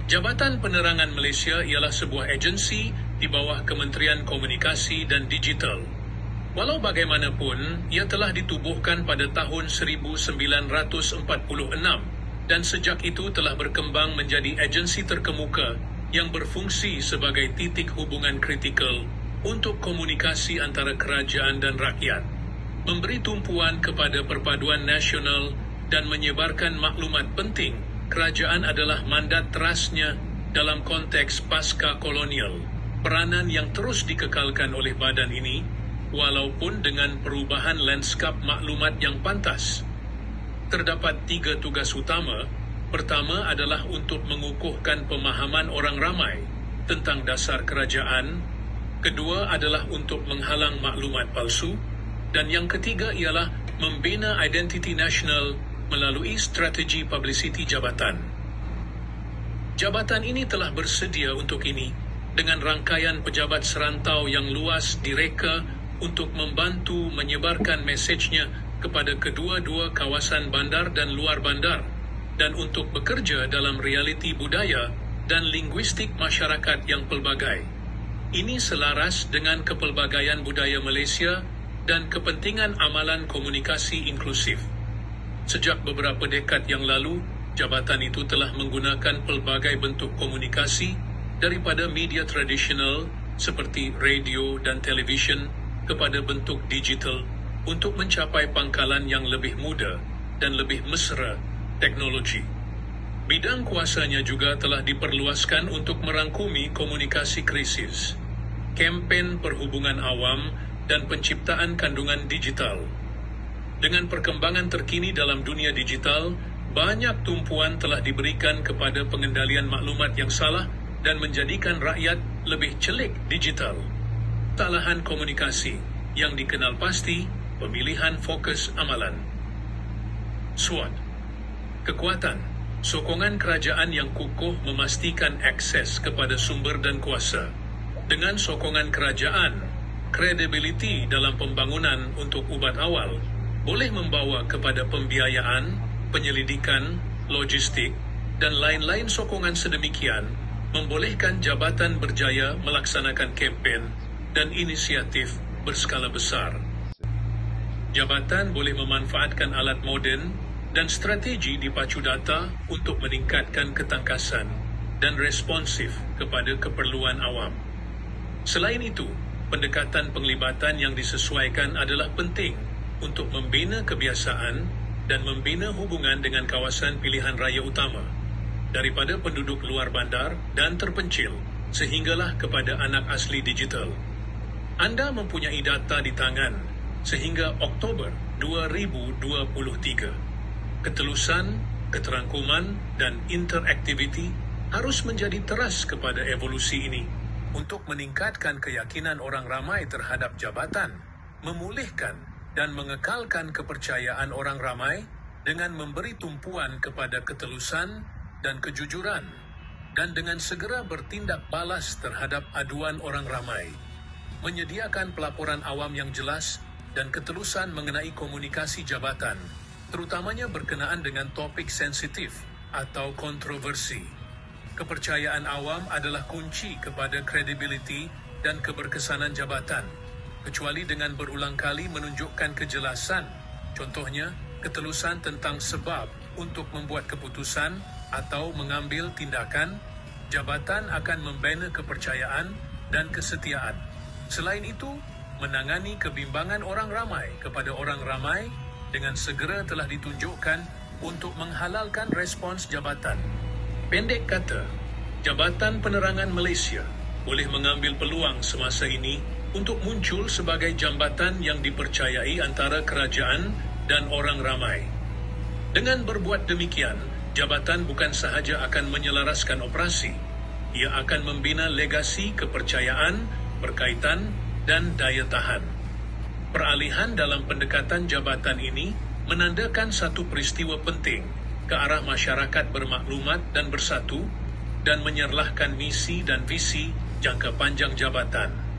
Jabatan Penerangan Malaysia ialah sebuah agensi di bawah Kementerian Komunikasi dan Digital. Walau bagaimanapun, ia telah ditubuhkan pada tahun 1946 dan sejak itu telah berkembang menjadi agensi terkemuka yang berfungsi sebagai titik hubungan kritikal untuk komunikasi antara kerajaan dan rakyat, memberi tumpuan kepada perpaduan nasional dan menyebarkan maklumat penting. Kerajaan adalah mandat terasnya dalam konteks pasca kolonial, peranan yang terus dikekalkan oleh badan ini, walaupun dengan perubahan lanskap maklumat yang pantas. Terdapat 3 tugas utama. Pertama adalah untuk mengukuhkan pemahaman orang ramai tentang dasar kerajaan. Kedua adalah untuk menghalang maklumat palsu. Dan yang ketiga ialah membina identiti nasional melalui strategi publicity jabatan. Jabatan ini telah bersedia untuk ini dengan rangkaian pejabat serantau yang luas direka untuk membantu menyebarkan mesejnya kepada kedua-dua kawasan bandar dan luar bandar dan untuk bekerja dalam realiti budaya dan linguistik masyarakat yang pelbagai. Ini selaras dengan kepelbagaian budaya Malaysia dan kepentingan amalan komunikasi inklusif. Sejak beberapa dekad yang lalu, jabatan itu telah menggunakan pelbagai bentuk komunikasi daripada media tradisional seperti radio dan televisyen kepada bentuk digital untuk mencapai pangkalan yang lebih muda dan lebih mesra teknologi. Bidang kuasanya juga telah diperluaskan untuk merangkumi komunikasi krisis, kempen perhubungan awam dan penciptaan kandungan digital. Dengan perkembangan terkini dalam dunia digital, banyak tumpuan telah diberikan kepada pengendalian maklumat yang salah dan menjadikan rakyat lebih celik digital. Kesalahan komunikasi yang dikenal pasti, pemilihan fokus amalan. SWOT. Kekuatan, sokongan kerajaan yang kukuh memastikan akses kepada sumber dan kuasa. Dengan sokongan kerajaan, kredibiliti dalam pembangunan untuk ubat awal boleh membawa kepada pembiayaan, penyelidikan, logistik, dan lain-lain sokongan sedemikian membolehkan jabatan berjaya melaksanakan kempen dan inisiatif berskala besar. Jabatan boleh memanfaatkan alat moden dan strategi dipacu data untuk meningkatkan ketangkasan dan responsif kepada keperluan awam. Selain itu, pendekatan penglibatan yang disesuaikan adalah penting untuk membina kebiasaan dan membina hubungan dengan kawasan pilihan raya utama, daripada penduduk luar bandar dan terpencil, sehinggalah kepada anak asli digital. Anda mempunyai data di tangan sehingga Oktober 2023. Ketelusan, keterangkuman, dan interaktiviti harus menjadi teras kepada evolusi ini untuk meningkatkan keyakinan orang ramai terhadap jabatan, memulihkan dan mengekalkan kepercayaan orang ramai dengan memberi tumpuan kepada ketelusan dan kejujuran, dan dengan segera bertindak balas terhadap aduan orang ramai, menyediakan pelaporan awam yang jelas dan ketelusan mengenai komunikasi jabatan, terutamanya berkenaan dengan topik sensitif atau kontroversi. Kepercayaan awam adalah kunci kepada kredibiliti dan keberkesanan jabatan, kecuali dengan berulang kali menunjukkan kejelasan, contohnya ketelusan tentang sebab untuk membuat keputusan atau mengambil tindakan. Jabatan akan membina kepercayaan dan kesetiaan. Selain itu, menangani kebimbangan orang ramai kepada orang ramai dengan segera telah ditunjukkan untuk menghalalkan respons jabatan. Pendek kata, Jabatan Penerangan Malaysia boleh mengambil peluang semasa ini untuk muncul sebagai jambatan yang dipercayai antara kerajaan dan orang ramai. Dengan berbuat demikian, jabatan bukan sahaja akan menyelaraskan operasi, ia akan membina legasi kepercayaan, berkaitan, dan daya tahan. Peralihan dalam pendekatan jabatan ini menandakan satu peristiwa penting ke arah masyarakat bermaklumat dan bersatu dan menyerlahkan misi dan visi jangka panjang jabatan.